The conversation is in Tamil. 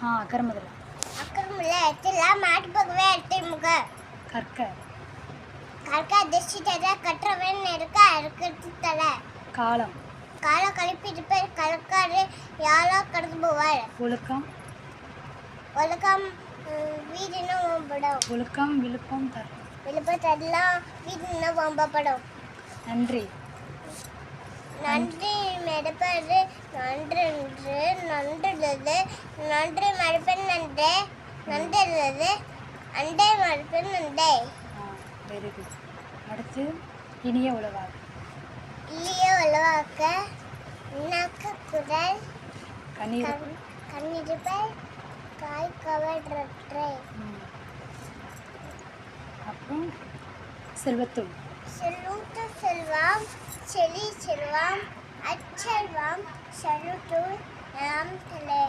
அக்கரமுதல. அக்கரமுல எத்தெல்லாம் மாட்டுப்பகவே எத்திமுக. கற்க. கற்க திஷ்டி தர கற்றவன் இருக்க அறுக்கத்து தல. காலம். கால கழிப்பிருப்ப கலக்காறு யாழா கடந்து போவாள். ஒழுக்கம். ஒழுக்கம் வீதினும் ஓம்பப்படும். ஒழுக்கம் விழுப்பம் தரும். விழுப்பத்தெல்லாம் வீதினும் ஓம்பப்படும். நன்றி. நன்றி மெடுப்பது நன்றென்று நன்றுள்ளது நன்றி மறுப்பன் நன்றே நன்றுள்ளது அண்டை மறுப்பன் நன்றே. Very good. அடுத்து இனிய உலவாக. இனிய உலவாக்க இன்னாக்க குரல் கண்ணீர் கண்ணிருப்பை காய் கவற்றே. அப்புறம் செல்வத்துள். செல்வத்து செல்வம் செலி செல்வம் அச்செல்வம் செல்வத்துள் நாம் தலை.